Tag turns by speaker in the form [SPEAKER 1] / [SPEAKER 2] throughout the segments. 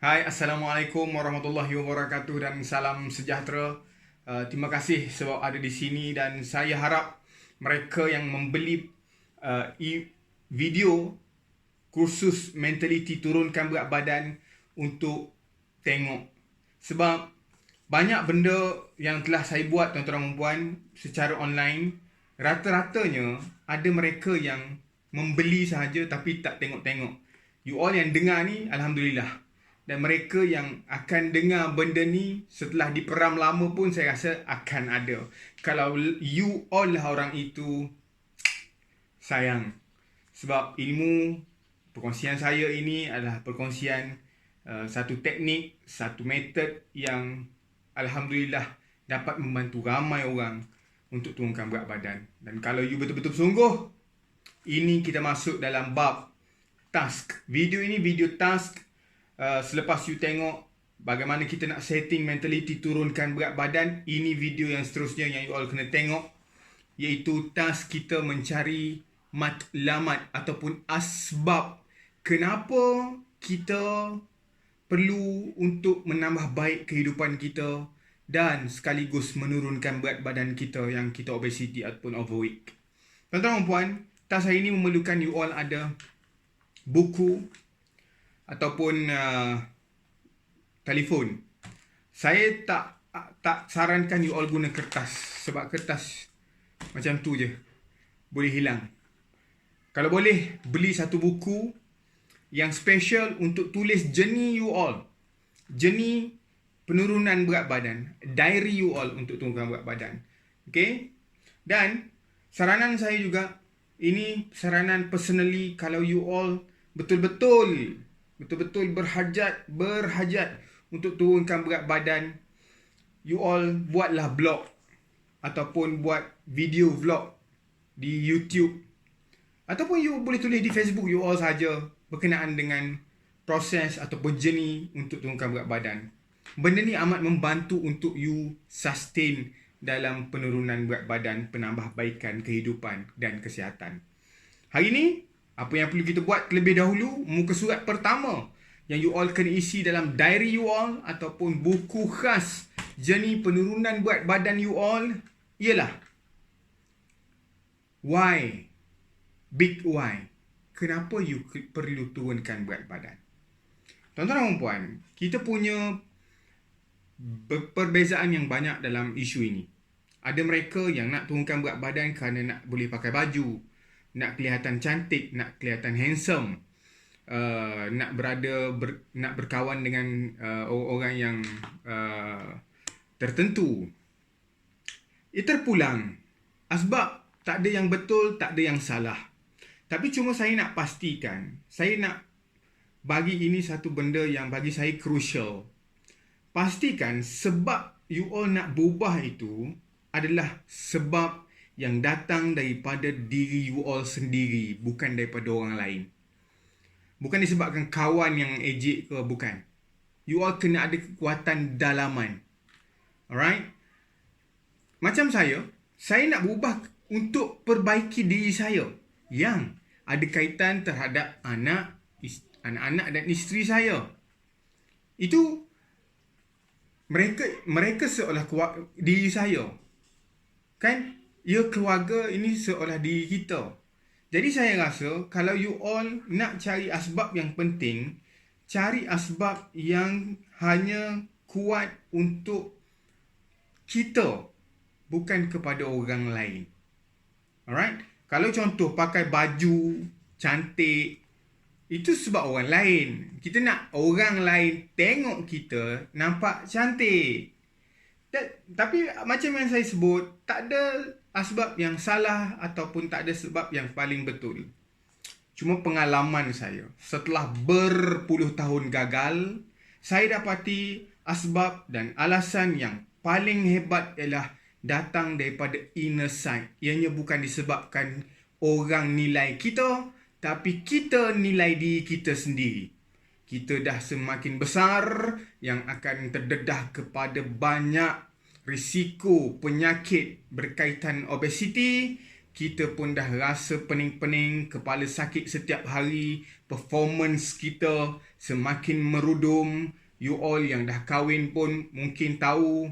[SPEAKER 1] Hai, Assalamualaikum warahmatullahi wabarakatuh dan salam sejahtera. Terima kasih sebab ada di sini dan saya harap mereka yang membeli video kursus mentality turunkan berat badan untuk tengok. Sebab banyak benda yang telah saya buat tuan-tuan dan puan secara online, rata-ratanya ada mereka yang membeli sahaja tapi tak tengok-tengok. You all yang dengar ni, Alhamdulillah. Dan mereka yang akan dengar benda ni setelah diperam lama pun saya rasa akan ada. Kalau you all lah orang itu, sayang. Sebab ilmu perkongsian saya ini adalah perkongsian satu teknik, satu metod yang Alhamdulillah dapat membantu ramai orang untuk turunkan berat badan. Dan kalau you betul-betul sungguh, ini kita masuk dalam bab task. Video ini video task. Selepas you tengok bagaimana kita nak setting mentality turunkan berat badan, ini video yang seterusnya yang you all kena tengok, iaitu task kita mencari matlamat ataupun asbab kenapa kita perlu untuk menambah baik kehidupan kita dan sekaligus menurunkan berat badan kita yang kita obesity ataupun overweight. Tuan-tuan dan puan, task hari ini memerlukan you all ada buku ataupun telefon. Saya tak sarankan you all guna kertas, sebab kertas macam tu je, boleh hilang. Kalau boleh, beli satu buku yang special untuk tulis journey you all, journey penurunan berat badan, diary you all untuk turunkan berat badan. Okay? Dan saranan saya juga, ini saranan personally, kalau you all betul-betul berhajat untuk turunkan berat badan, you all buatlah blog ataupun buat video vlog di YouTube, ataupun you boleh tulis di Facebook you all saja berkenaan dengan proses ataupun journey untuk turunkan berat badan. Benda ni amat membantu untuk you sustain dalam penurunan berat badan, penambahbaikan kehidupan dan kesihatan. Hari ni apa yang perlu kita buat terlebih dahulu, muka surat pertama yang you all kena isi dalam diary you all ataupun buku khas journey penurunan berat badan you all ialah why. Big why. Kenapa you perlu turunkan berat badan? Tuan-tuan dan puan, kita punya perbezaan yang banyak dalam isu ini. Ada mereka yang nak turunkan berat badan kerana nak boleh pakai baju, nak kelihatan cantik, nak kelihatan handsome, nak berkawan dengan orang yang tertentu. Ia terpulang. Asbab tak ada yang betul, tak ada yang salah. Tapi cuma saya nak pastikan, saya nak bagi ini satu benda yang bagi saya crucial. Pastikan sebab you all nak berubah itu adalah sebab yang datang daripada diri you all sendiri, bukan daripada orang lain. Bukan disebabkan kawan yang ejek ke, bukan. You all kena ada kekuatan dalaman. Alright? Macam saya nak berubah untuk perbaiki diri saya yang ada kaitan terhadap anak-anak dan isteri saya. Itu mereka seolah diri saya. Kan? Ya, keluarga ini seolah diri kita. Jadi saya rasa kalau you all nak cari asbab yang penting, cari asbab yang hanya kuat untuk kita, bukan kepada orang lain. Alright? Kalau contoh pakai baju cantik, itu sebab orang lain. Kita nak orang lain tengok kita nampak cantik. Tapi macam yang saya sebut, tak ada asbab yang salah ataupun tak ada sebab yang paling betul. Cuma pengalaman saya, setelah berpuluh tahun gagal, saya dapati asbab dan alasan yang paling hebat ialah datang daripada inner side. Ianya bukan disebabkan orang nilai kita, tapi kita nilai diri kita sendiri. Kita dah semakin besar yang akan terdedah kepada banyak risiko penyakit berkaitan obesiti. kita pun dah rasa pening-pening, kepala sakit setiap hari, performance kita semakin merudum. You all yang dah kahwin pun mungkin tahu,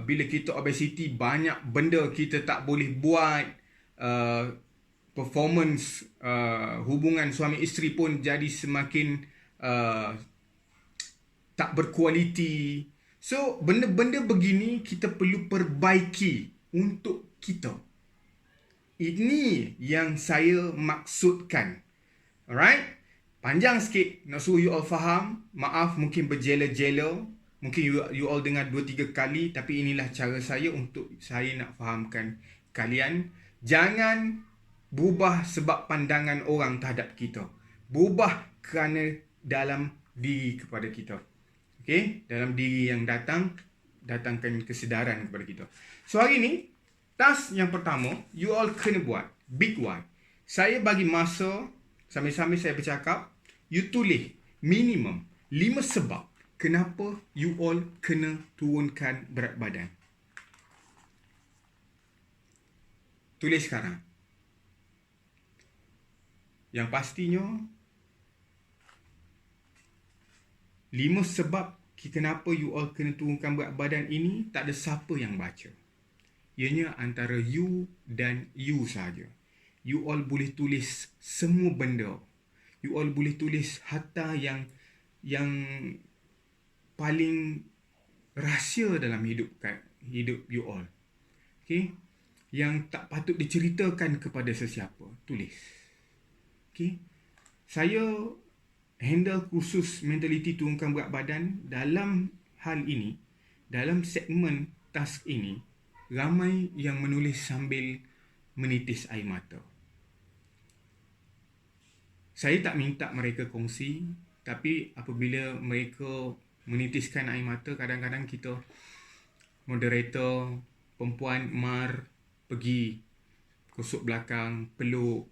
[SPEAKER 1] bila kita obesity, banyak benda kita tak boleh buat. Performance hubungan suami isteri pun jadi semakin tak berkualiti. So, benda-benda begini kita perlu perbaiki untuk kita. Ini yang saya maksudkan. Alright? Panjang sikit nak suruh you all faham. Maaf mungkin berjela-jela. Mungkin you all dengar 2-3 kali. Tapi inilah cara saya untuk saya nak fahamkan kalian. Jangan berubah sebab pandangan orang terhadap kita. Berubah kerana dalam diri kepada kita. Okay? Dalam diri yang datangkan kesedaran kepada kita. So hari ni, task yang pertama, you all kena buat. Big one. Saya bagi masa, sambil-sambil saya bercakap, you tulis minimum 5 sebab kenapa you all kena turunkan berat badan. Tulis sekarang. Yang pastinya, 5 sebab kenapa you all kena turunkan berat badan ini, tak ada siapa yang baca. Ianya antara you dan you saja. You all boleh tulis semua benda. You all boleh tulis hatta yang paling rahsia dalam hidup you all. Okay? Yang tak patut diceritakan kepada sesiapa. Tulis. Okay? Saya handle kursus mentaliti turunkan berat badan. Dalam hal ini, dalam segmen task ini, ramai yang menulis sambil menitis air mata. Saya tak minta mereka kongsi, tapi apabila mereka menitiskan air mata, kadang-kadang kita moderator, perempuan, Mar, pergi kosok belakang, peluk.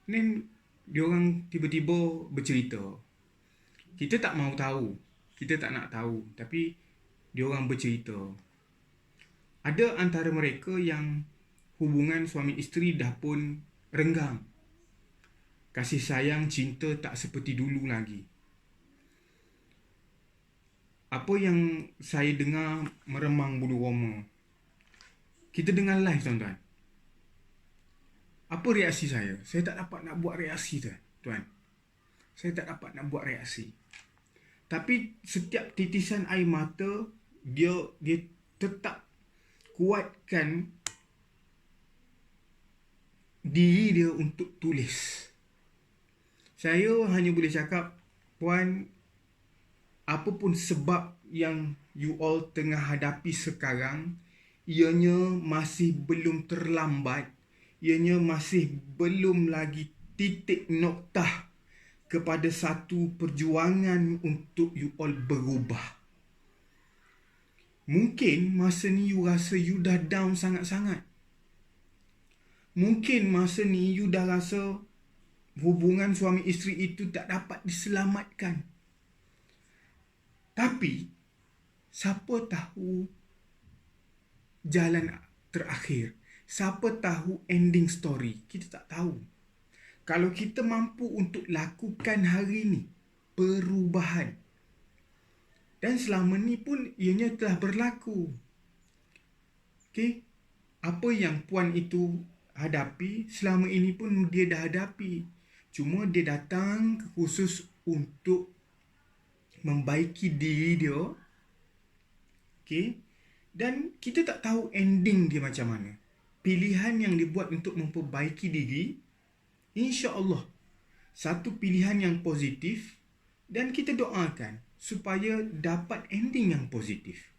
[SPEAKER 1] Then, diorang tiba-tiba bercerita. Kita tak mahu tahu, kita tak nak tahu, tapi diorang bercerita. Ada antara mereka yang hubungan suami isteri dah pun renggang. Kasih sayang, cinta tak seperti dulu lagi. Apa yang saya dengar meremang bulu roma. Kita dengar live, tuan-tuan. Apa reaksi saya? Saya tak dapat nak buat reaksi, tuan. Saya tak dapat nak buat reaksi. Tapi setiap titisan air mata, dia tetap kuatkan diri dia untuk tulis. Saya hanya boleh cakap, puan, apapun sebab yang you all tengah hadapi sekarang, ianya masih belum terlambat, ianya masih belum lagi titik noktah kepada satu perjuangan untuk you all berubah. Mungkin masa ni you rasa you dah down sangat-sangat. Mungkin masa ni you dah rasa hubungan suami isteri itu tak dapat diselamatkan. Tapi, siapa tahu jalan terakhir? Siapa tahu ending story? Kita tak tahu. Kalau kita mampu untuk lakukan hari ni perubahan, dan selama ni pun ianya telah berlaku. Okay? Apa yang puan itu hadapi, selama ini pun dia dah hadapi. Cuma dia datang ke kursus untuk membaiki diri dia. Okay? Dan kita tak tahu ending dia macam mana. Pilihan yang dibuat untuk memperbaiki diri, insya-Allah satu pilihan yang positif, dan kita doakan supaya dapat ending yang positif.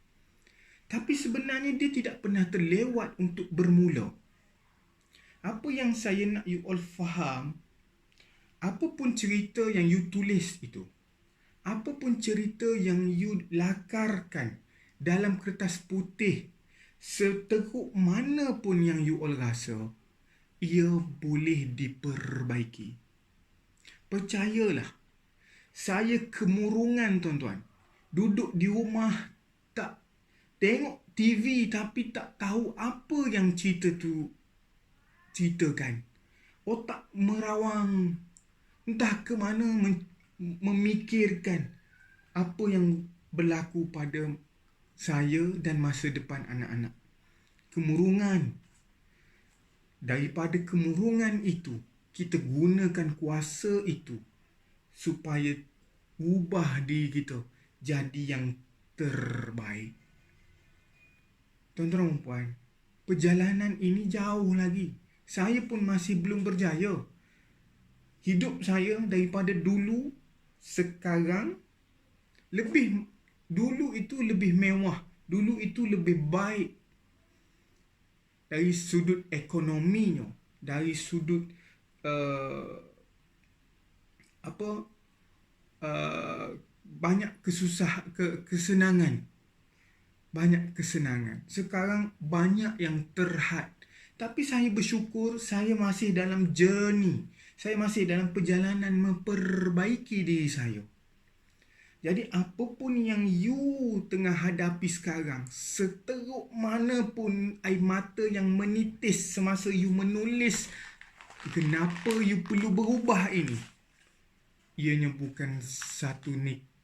[SPEAKER 1] Tapi sebenarnya dia tidak pernah terlewat untuk bermula. Apa yang saya nak you all faham, apapun cerita yang you tulis itu, apapun cerita yang you lakarkan dalam kertas putih, seteruk mana pun yang you all rasa, ia boleh diperbaiki. Percayalah, saya kemurungan, tuan-tuan. Duduk di rumah, tak tengok TV tapi tak tahu apa yang cerita tu ceritakan. Otak merawang. Entah ke mana memikirkan apa yang berlaku pada saya dan masa depan anak-anak. Kemurungan. Daripada kemurungan itu, kita gunakan kuasa itu supaya ubah diri kita jadi yang terbaik. Tuan-tuan dan puan, perjalanan ini jauh lagi. Saya pun masih belum berjaya. Hidup saya daripada dulu, sekarang, dulu itu lebih mewah. Dulu itu lebih baik. Dari sudut ekonominya, dari sudut banyak kesenangan. Banyak kesenangan. Sekarang banyak yang terhad. Tapi saya bersyukur saya masih dalam journey. Saya masih dalam perjalanan memperbaiki diri saya. Jadi apapun yang you tengah hadapi sekarang, seteruk manapun air mata yang menitis semasa you menulis kenapa you perlu berubah ini, ianya bukan satu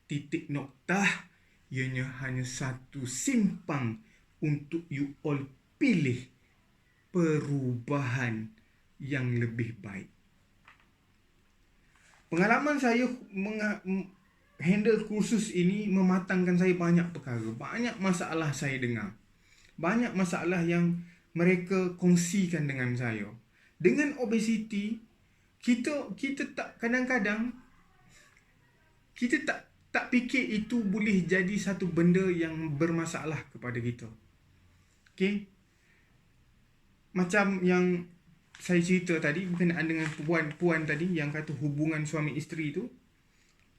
[SPEAKER 1] titik noktah, ianya hanya satu simpang untuk you all pilih perubahan yang lebih baik. Pengalaman saya handle kursus ini mematangkan saya banyak perkara. Banyak masalah saya dengar. Banyak masalah yang mereka kongsikan dengan saya. Dengan obesiti, kita tak kadang-kadang kita tak fikir itu boleh jadi satu benda yang bermasalah kepada kita. Okey? Macam yang saya cerita tadi berkenaan dengan puan tadi yang kata hubungan suami isteri tu.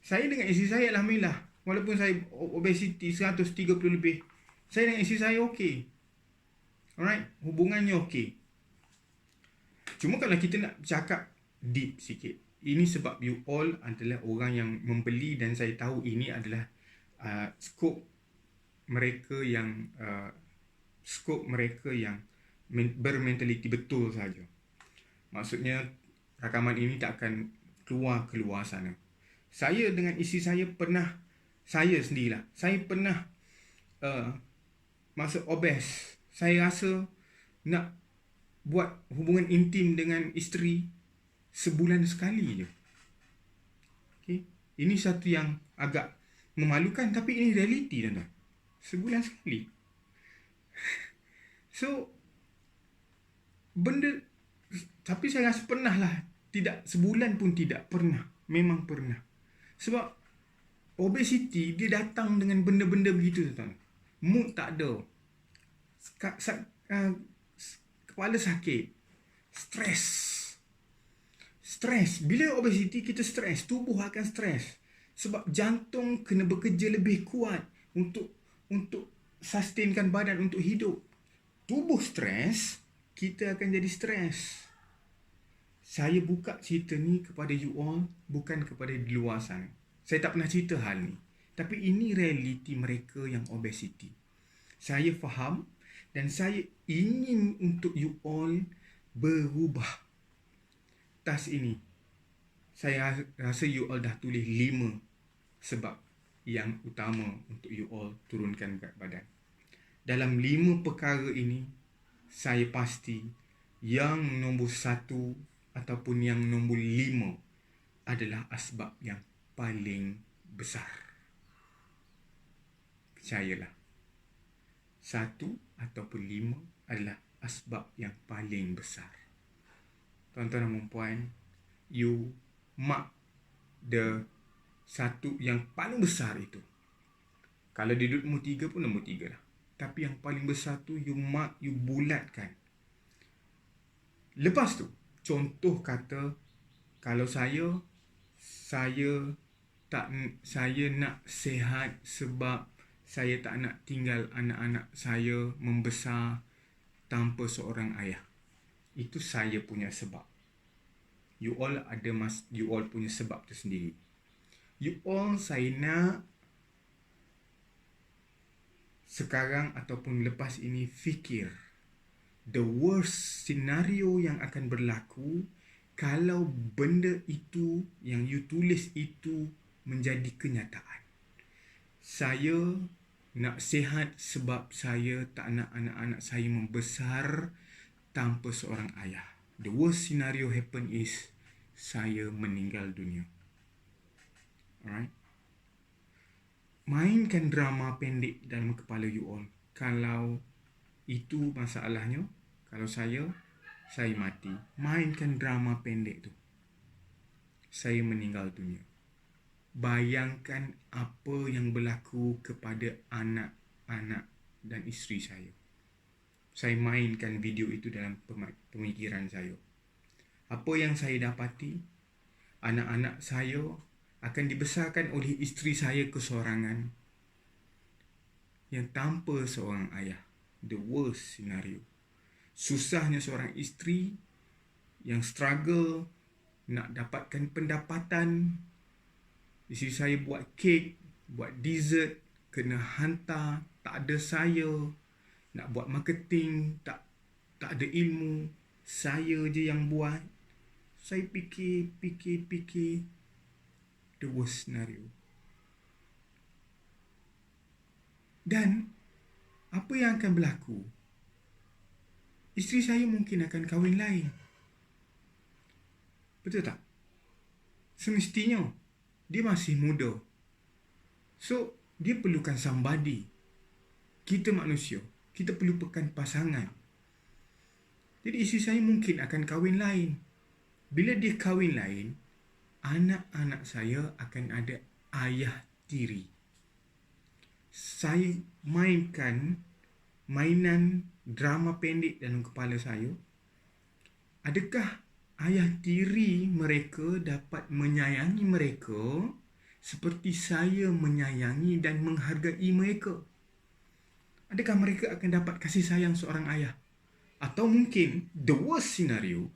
[SPEAKER 1] Saya dengan isteri saya alhamdulillah, walaupun saya obesiti 130 lebih, saya dengan isteri saya okey. Alright, hubungannya okey. Cuma kalau kita nak cakap deep sikit, ini sebab you all adalah orang yang membeli dan saya tahu ini adalah skop mereka yang bermentaliti betul saja. Maksudnya rakaman ini tak akan keluar sana. Saya dengan isteri saya pernah, saya sendirilah, saya pernah masa obes, saya rasa nak buat hubungan intim dengan isteri sebulan sekali je. Okay? Ini satu yang agak memalukan tapi ini realiti, tuan-tuan. Sebulan sekali. So, tapi saya rasa pernah lah. Tidak, sebulan pun tidak. Pernah. Memang pernah. Sebab obesity dia datang dengan benda-benda begitu, tuan. Mood tak ada. Kepala sakit. Stres. Bila obesity kita stres, tubuh akan stres. Sebab jantung kena bekerja lebih kuat untuk sustainkan badan untuk hidup. Tubuh stres, kita akan jadi stres. Saya buka cerita ni kepada you all, bukan kepada di luar sana. Saya tak pernah cerita hal ni. Tapi ini realiti mereka yang obesity. Saya faham dan saya ingin untuk you all berubah. Tas ini, saya rasa you all dah tulis 5 sebab yang utama untuk you all turunkan berat badan. Dalam 5 perkara ini, saya pasti yang nombor 1 ataupun yang nombor 5 adalah asbab yang paling besar. Percayalah. 1 ataupun 5 adalah asbab yang paling besar. Tuan-tuan dan puan, you mark the satu yang paling besar itu. Kalau dia duduk nombor 3 pun nombor 3 lah. Tapi yang paling besar tu you mark, you bulatkan. Lepas tu, contoh kata, kalau saya nak sihat sebab saya tak nak tinggal anak-anak saya membesar tanpa seorang ayah. Itu saya punya sebab. You all punya sebab tu sendiri. You all, saya nak sekarang ataupun lepas ini fikir the worst scenario yang akan berlaku kalau benda itu yang you tulis itu menjadi kenyataan. Saya nak sihat sebab saya tak nak anak-anak saya membesar tanpa seorang ayah. The worst scenario happen is saya meninggal dunia. Alright? Mainkan drama pendek dalam kepala you all. Kalau itu masalahnya, kalau saya mati. Mainkan drama pendek tu. Saya meninggal dunia. Bayangkan apa yang berlaku kepada anak-anak dan isteri saya. Saya mainkan video itu dalam pemikiran saya. Apa yang saya dapati, anak-anak saya akan dibesarkan oleh isteri saya kesorangan yang tanpa seorang ayah. The worst scenario. Susahnya seorang isteri yang struggle nak dapatkan pendapatan. Isteri saya buat kek, buat dessert, kena hantar, tak ada saya. Nak buat marketing, tak ada ilmu. Saya je yang buat. Saya fikir. The worst scenario. Dan apa yang akan berlaku? Isteri saya mungkin akan kahwin lain. Betul tak? Semestinya dia masih muda. So, dia perlukan somebody. Kita manusia, kita perlukan pasangan. Jadi isteri saya mungkin akan kahwin lain. Bila dia kahwin lain, anak-anak saya akan ada ayah tiri. Saya mainkan mainan drama pendek dalam kepala saya. Adakah ayah tiri mereka dapat menyayangi mereka seperti saya menyayangi dan menghargai mereka? Adakah mereka akan dapat kasih sayang seorang ayah? Atau mungkin the worst scenario,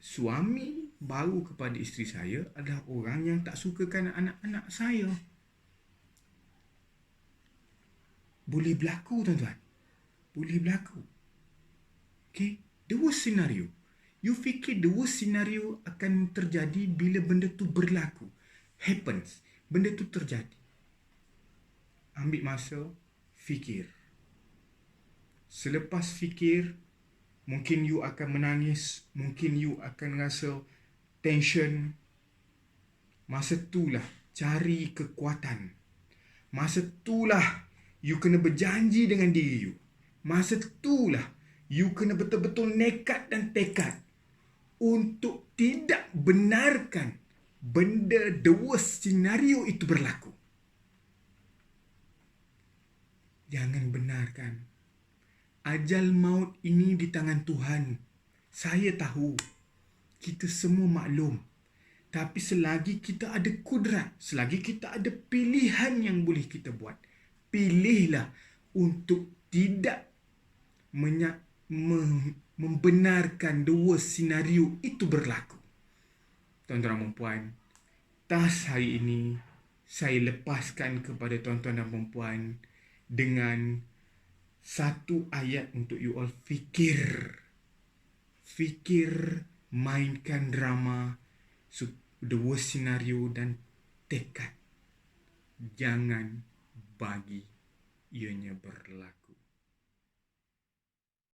[SPEAKER 1] suami baru kepada isteri saya adalah orang yang tak sukakan anak-anak saya. Boleh berlaku, tuan-tuan. Boleh berlaku. Okay? The worst scenario. You fikir the worst scenario akan terjadi bila benda tu berlaku. Happens. Benda tu terjadi. Ambil masa, fikir. Selepas fikir, mungkin you akan menangis. Mungkin you akan rasa tension. Masa itulah cari kekuatan. Masa itulah you kena berjanji dengan diri you. Masa itulah you kena betul-betul nekat dan tekad untuk tidak benarkan benda the worst scenario itu berlaku. Jangan benarkan. Ajal maut ini di tangan Tuhan. Saya tahu. Kita semua maklum. Tapi selagi kita ada kudrat, selagi kita ada pilihan yang boleh kita buat, pilihlah untuk tidak membenarkan the worst scenario itu berlaku. Tuan-tuan dan puan, tas hari ini saya lepaskan kepada tuan-tuan dan puan dengan satu ayat untuk you all fikir. Fikir, mainkan drama, the worst scenario dan tekad. Jangan bagi ianya berlaku.